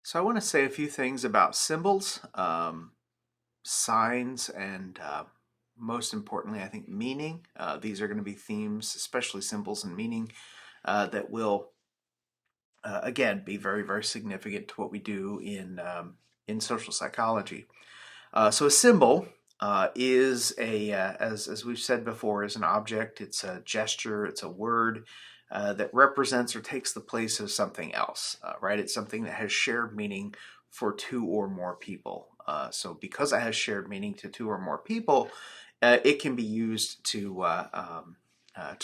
So I want to say a few things about symbols, signs, and most importantly, I think meaning. These are going to be themes, especially symbols and meaning, that will again be very, very significant to what we do in social psychology. So a symbol is as we've said before, is an object. It's a gesture. It's a word. That represents or takes the place of something else, right? It's something that has shared meaning for two or more people. So because it has shared meaning to two or more people, it can be used to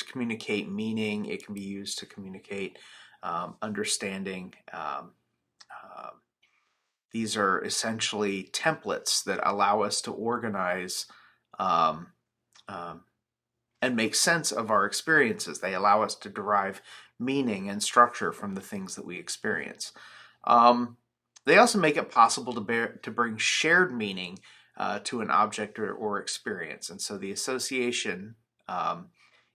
communicate meaning. It can be used to communicate understanding. Uh, these are essentially templates that allow us to organize um, um, and make sense of our experiences. They allow us to derive meaning and structure from the things that we experience. Um, they also make it possible to bring shared meaning to an object or experience, and so the association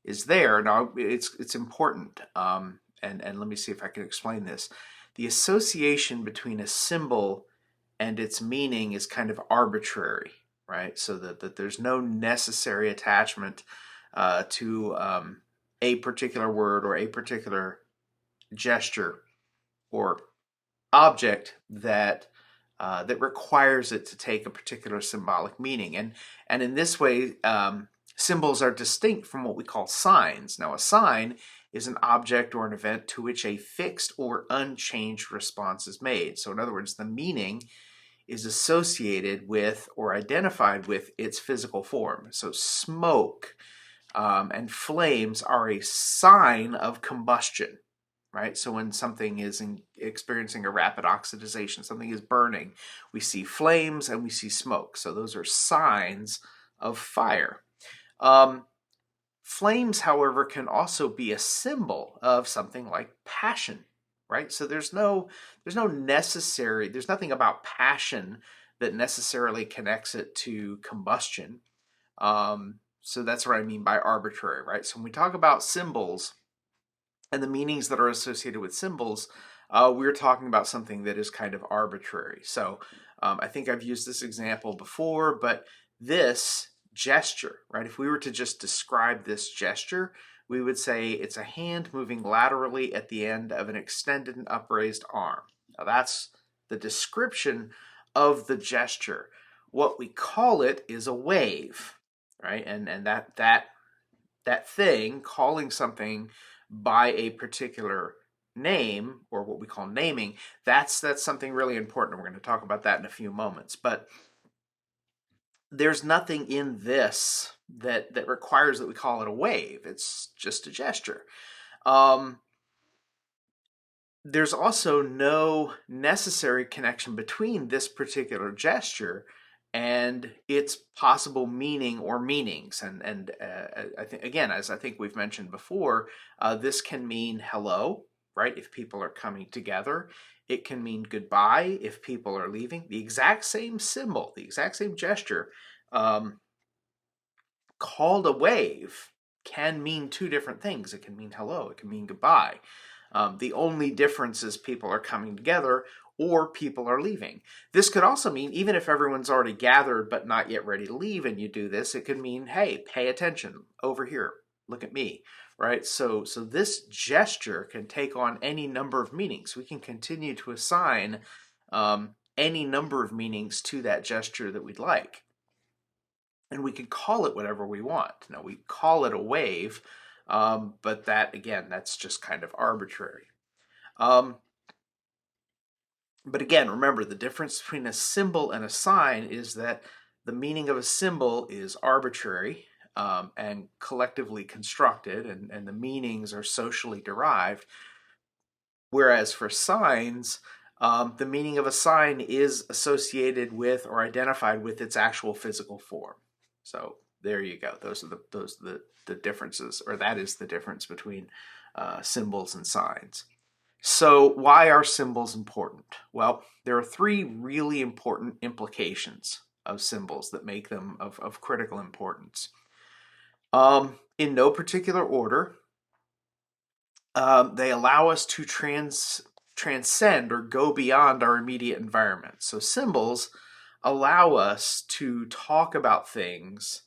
is there. Now, it's important, and let me see if I can explain this. The association between a symbol and its meaning is kind of arbitrary, right? So that there's no necessary attachment to a particular word or a particular gesture or object that requires it to take a particular symbolic meaning. And in this way, symbols are distinct from what we call signs. Now, a sign is an object or an event to which a fixed or unchanged response is made. So in other words, the meaning is associated with or identified with its physical form. So smoke and flames are a sign of combustion, right? So when something is experiencing a rapid oxidization, something is burning, we see flames and we see smoke. So those are signs of fire. Um, Flames, however, can also be a symbol of something like passion, right? So there's nothing about passion that necessarily connects it to combustion. So that's what I mean by arbitrary, right? So when we talk about symbols and the meanings that are associated with symbols, we're talking about something that is kind of arbitrary. So I think I've used this example before, but this gesture, right? If we were to just describe this gesture, we would say it's a hand moving laterally at the end of an extended and upraised arm. Now that's the description of the gesture. What we call it is a wave, right? And that thing, calling something by a particular name, or what we call naming, that's something really important. We're going to talk about that in a few moments. But there's nothing in this that requires that we call it a wave. It's just a gesture. There's also no necessary connection between this particular gesture and its possible meaning or meanings. And I think, again, as I think we've mentioned before, this can mean hello, right? If people are coming together, it can mean goodbye if people are leaving. The exact same symbol, the exact same gesture, um, called a wave, can mean two different things. It can mean hello, it can mean goodbye. The only difference is people are coming together or people are leaving. This could also mean, even if everyone's already gathered but not yet ready to leave and you do this, it could mean, hey, pay attention over here, look at me, right? So this gesture can take on any number of meanings. We can continue to assign any number of meanings to that gesture that we'd like. And we can call it whatever we want. Now, we call it a wave, but that, again, that's just kind of arbitrary. Um, but again, remember, the difference between a symbol and a sign is that the meaning of a symbol is arbitrary and collectively constructed, and the meanings are socially derived. Whereas for signs, the meaning of a sign is associated with or identified with its actual physical form. So there you go. Those are the differences, or that is the difference between symbols and signs. So why are symbols important? Well, there are three really important implications of symbols that make them of critical importance. In no particular order, they allow us to transcend or go beyond our immediate environment. So symbols allow us to talk about things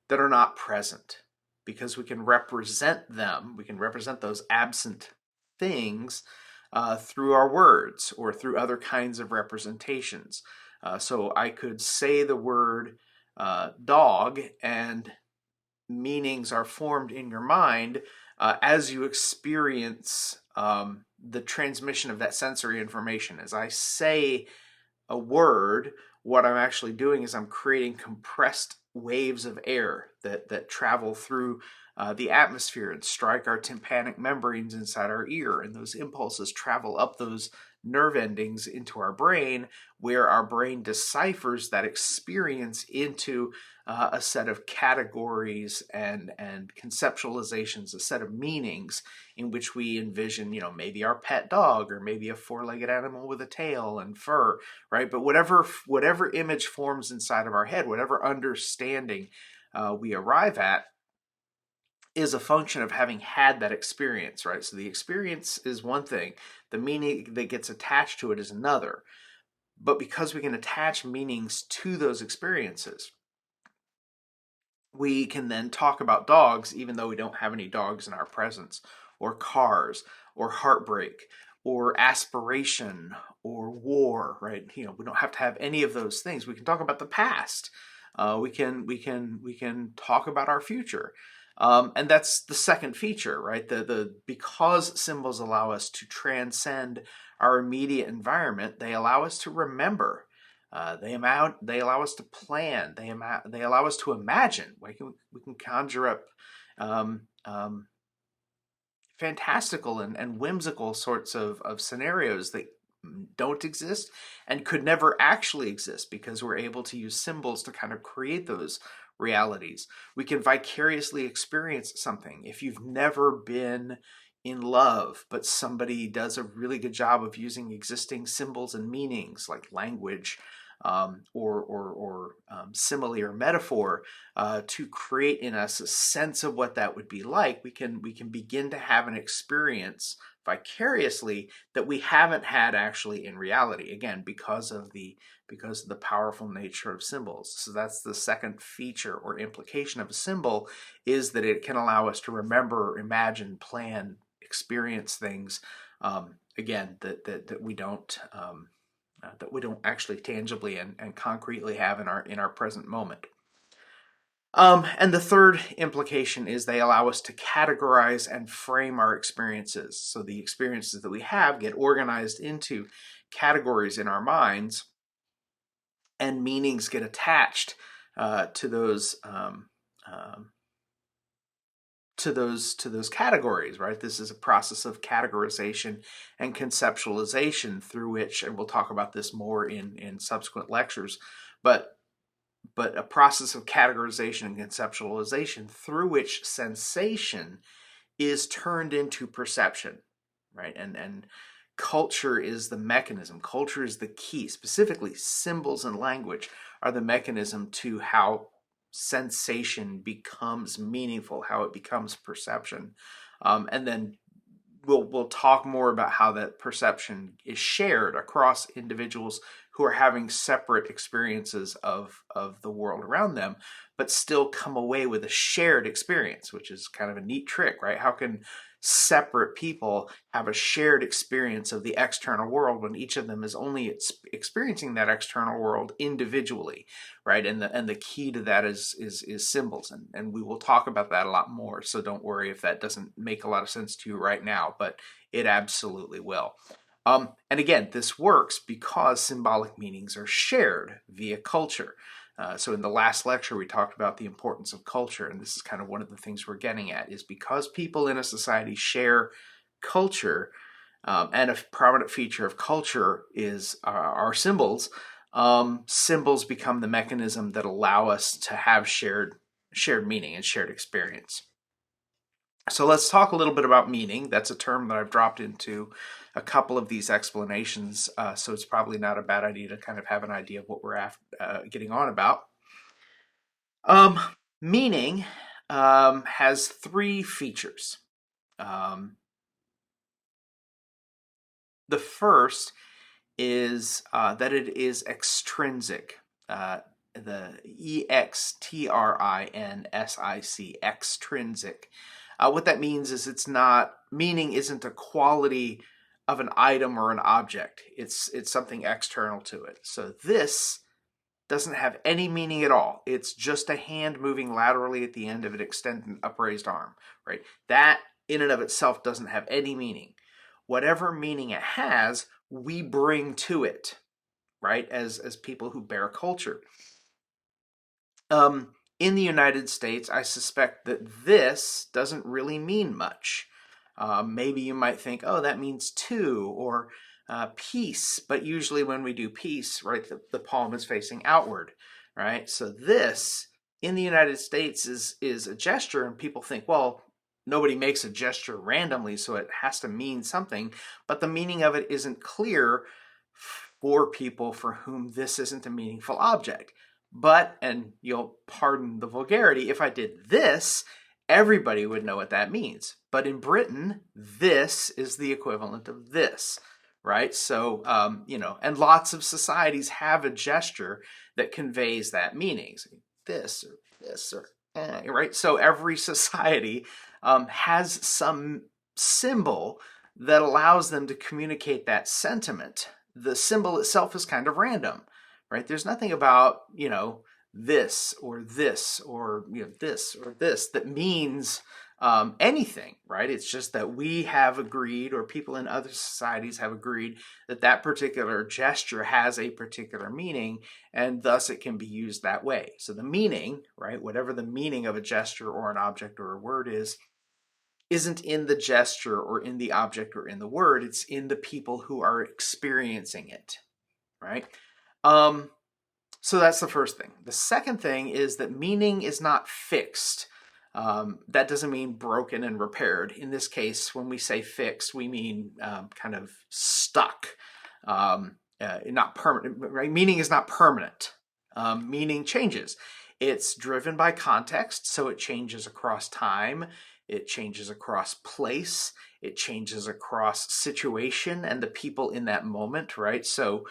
that are not present because we can represent them. We can represent those absent things through our words or through other kinds of representations. So I could say the word dog, and meanings are formed in your mind as you experience the transmission of that sensory information. As I say a word, what I'm actually doing is I'm creating compressed waves of air that travel through the atmosphere and strike our tympanic membranes inside our ear. And those impulses travel up those nerve endings into our brain, where our brain deciphers that experience into a set of categories and conceptualizations, a set of meanings in which we envision, maybe our pet dog or maybe a four-legged animal with a tail and fur, right? But whatever image forms inside of our head, whatever understanding we arrive at, is a function of having had that experience, right? So the experience is one thing, the meaning that gets attached to it is another. But because we can attach meanings to those experiences, we can then talk about dogs even though we don't have any dogs in our presence, or cars, or heartbreak, or aspiration, or war, right? We don't have to have any of those things. We can talk about the past. We can talk about our future. And that's the second feature, right? The because symbols allow us to transcend our immediate environment, they allow us to remember. They allow us to plan. They allow us to imagine. We can conjure up um, um, fantastical and whimsical sorts of scenarios that don't exist and could never actually exist because we're able to use symbols to kind of create those realities. We can vicariously experience something. If you've never been in love, but somebody does a really good job of using existing symbols and meanings like language, or simile or metaphor to create in us a sense of what that would be like, we can begin to have an experience vicariously that we haven't had actually in reality. Again, because of the powerful nature of symbols. So that's the second feature or implication of a symbol, is that it can allow us to remember, imagine, plan, experience things. Again, that we don't. That we don't actually tangibly and concretely have in our present moment. And the third implication is they allow us to categorize and frame our experiences. So the experiences that we have get organized into categories in our minds, and meanings get attached to those categories, right? This is a process of categorization and conceptualization through which, and we'll talk about this more in subsequent lectures, but a process of categorization and conceptualization through which sensation is turned into perception, right? And culture is the mechanism. Culture is the key. Specifically, symbols and language are the mechanism to how sensation becomes meaningful, how it becomes perception. And then we'll talk more about how that perception is shared across individuals who are having separate experiences of the world around them, but still come away with a shared experience, which is kind of a neat trick, right? How can separate people have a shared experience of the external world when each of them is only experiencing that external world individually, right? And the key to that is symbols, and we will talk about that a lot more. So don't worry if that doesn't make a lot of sense to you right now, but it absolutely will. And again, this works because symbolic meanings are shared via culture. So in the last lecture, we talked about the importance of culture, and this is kind of one of the things we're getting at, is because people in a society share culture, and a prominent feature of culture is our symbols. Symbols become the mechanism that allow us to have shared meaning and shared experience. So let's talk a little bit about meaning. That's a term that I've dropped into a couple of these explanations, so it's probably not a bad idea to kind of have an idea of what we're getting on about. Meaning has three features. The first is that it is extrinsic. The extrinsic, extrinsic. What that means is it's not, meaning isn't a quality of an item or an object. It's something external to it. So this doesn't have any meaning at all. It's just a hand moving laterally at the end of an extended upraised arm, right? That in and of itself doesn't have any meaning. Whatever meaning it has, we bring to it, right? As people who bear culture. In the United States, I suspect that this doesn't really mean much. Maybe you might think, oh, that means two, or peace. But usually when we do peace, right, the palm is facing outward, right? So this in the United States is a gesture, and people think, well, nobody makes a gesture randomly, so it has to mean something. But the meaning of it isn't clear for people for whom this isn't a meaningful object. But, and you'll pardon the vulgarity, if I did this, everybody would know what that means. But in Britain, this is the equivalent of this, right? So, and lots of societies have a gesture that conveys that meaning. So this or this or right? So every society has some symbol that allows them to communicate that sentiment. The symbol itself is kind of random, right? There's nothing about, this or this or this or this that means anything, right? It's just that we have agreed, or people in other societies have agreed, that that particular gesture has a particular meaning, and thus it can be used that way. So the meaning, right, whatever the meaning of a gesture or an object or a word is, isn't in the gesture or in the object or in the word. It's in the people who are experiencing it, right? So that's the first thing. The second thing is that meaning is not fixed. That doesn't mean broken and repaired. In this case, when we say fixed, we mean kind of stuck, not permanent. Right? Meaning is not permanent. Meaning changes. It's driven by context, so it changes across time. It changes across place. It changes across situation and the people in that moment, right? So,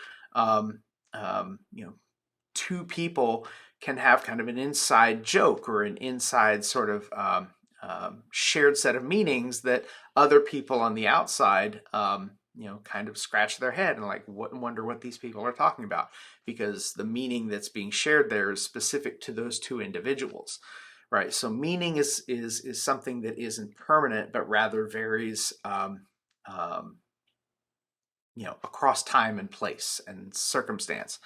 two people can have kind of an inside joke or an inside sort of shared set of meanings that other people on the outside, kind of scratch their head and like wonder what these people are talking about, because the meaning that's being shared there is specific to those two individuals, right? So meaning is something that isn't permanent, but rather varies, across time and place and circumstance.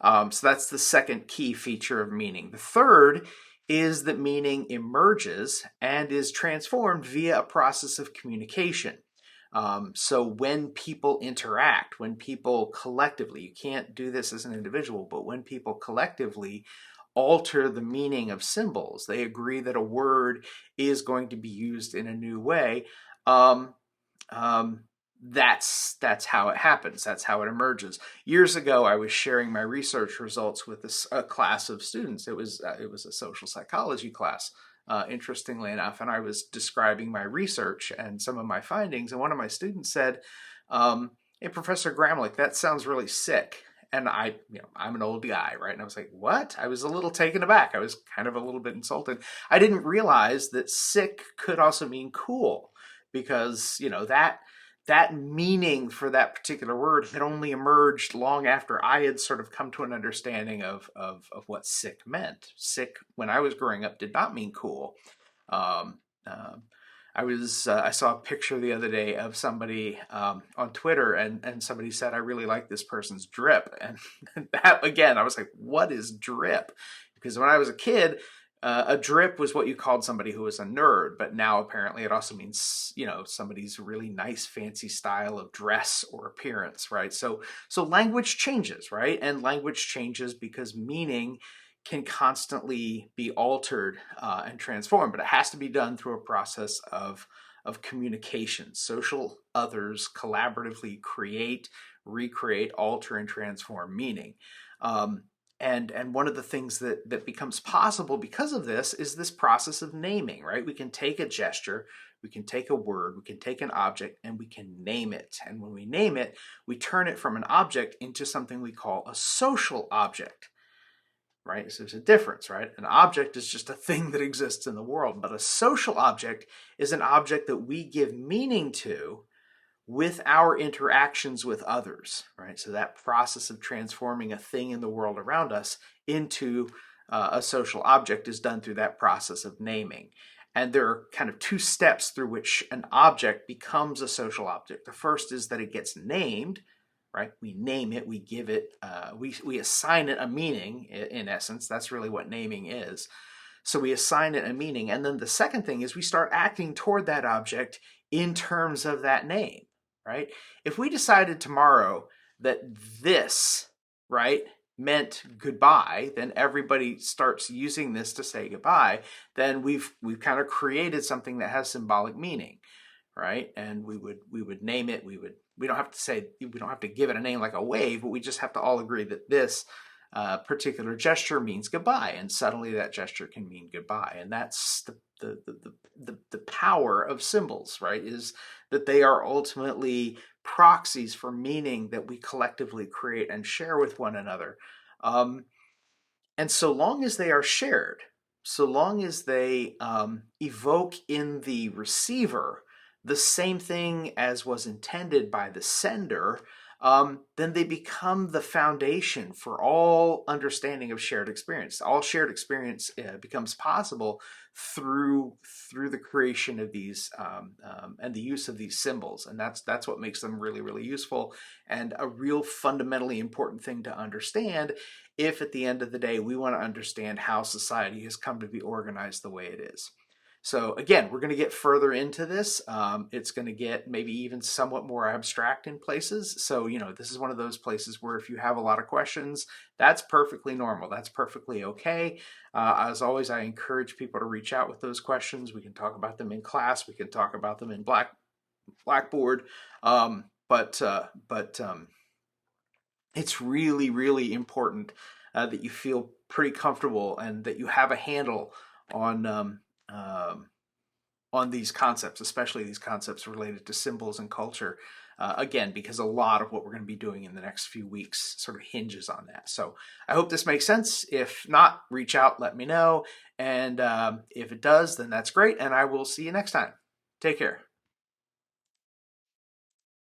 So that's the second key feature of meaning. The third is that meaning emerges and is transformed via a process of communication. So when people interact, when people collectively, you can't do this as an individual, but when people collectively alter the meaning of symbols, they agree that a word is going to be used in a new way. That's how it happens. That's how it emerges. Years ago, I was sharing my research results with a class of students. It was a social psychology class, interestingly enough, and I was describing my research and some of my findings. And one of my students said, "Hey, Professor Gramlich, that sounds really sick." And I'm an old guy, right? And I was like, "What?" I was a little taken aback. I was kind of a little bit insulted. I didn't realize that sick could also mean cool, because that meaning for that particular word had only emerged long after I had sort of come to an understanding of what sick meant. Sick, when I was growing up, did not mean cool. I saw a picture the other day of somebody on Twitter, and somebody said, "I really like this person's drip." And that, again, I was like, what is drip? Because when I was a kid, a drip was what you called somebody who was a nerd, but now apparently it also means, somebody's really nice, fancy style of dress or appearance, right? So language changes, right? And language changes because meaning can constantly be altered and transformed, but it has to be done through a process of communication. Social others collaboratively create, recreate, alter, and transform meaning. and one of the things that becomes possible because of this is this process of naming, right? We can take a gesture, we can take a word, we can take an object, and we can name it. And when we name it, we turn it from an object into something we call a social object, right? So there's a difference, right? An object is just a thing that exists in the world, but a social object is an object that we give meaning to with our interactions with others, right? So that process of transforming a thing in the world around us into a social object is done through that process of naming. And there are kind of two steps through which an object becomes a social object. The first is that it gets named, right? We name it, we give it, we assign it a meaning, in essence. That's really what naming is. So we assign it a meaning. And then the second thing is we start acting toward that object in terms of that name, right? If we decided tomorrow that this, right, meant goodbye, then everybody starts using this to say goodbye, then we've kind of created something that has symbolic meaning, right? And we would name it, we don't have to give it a name like a wave, but we just have to all agree that this particular gesture means goodbye, and suddenly that gesture can mean goodbye. And that's the power of symbols, right? Is that they are ultimately proxies for meaning that we collectively create and share with one another. And so long as they are shared, so long as they evoke in the receiver the same thing as was intended by the sender, then they become the foundation for all understanding of shared experience. All shared experience becomes possible through the creation of these and the use of these symbols, and that's what makes them really, really useful and a real fundamentally important thing to understand if at the end of the day we want to understand how society has come to be organized the way it is. So again, we're going to get further into this. It's going to get maybe even somewhat more abstract in places. So, this is one of those places where if you have a lot of questions, that's perfectly normal. That's perfectly okay. As always, I encourage people to reach out with those questions. We can talk about them in class. We can talk about them in Blackboard. But it's really, really important that you feel pretty comfortable and that you have a handle on these concepts, especially these concepts related to symbols and culture. Again, because a lot of what we're going to be doing in the next few weeks sort of hinges on that. So I hope this makes sense. If not, reach out, let me know. And if it does, then that's great. And I will see you next time. Take care.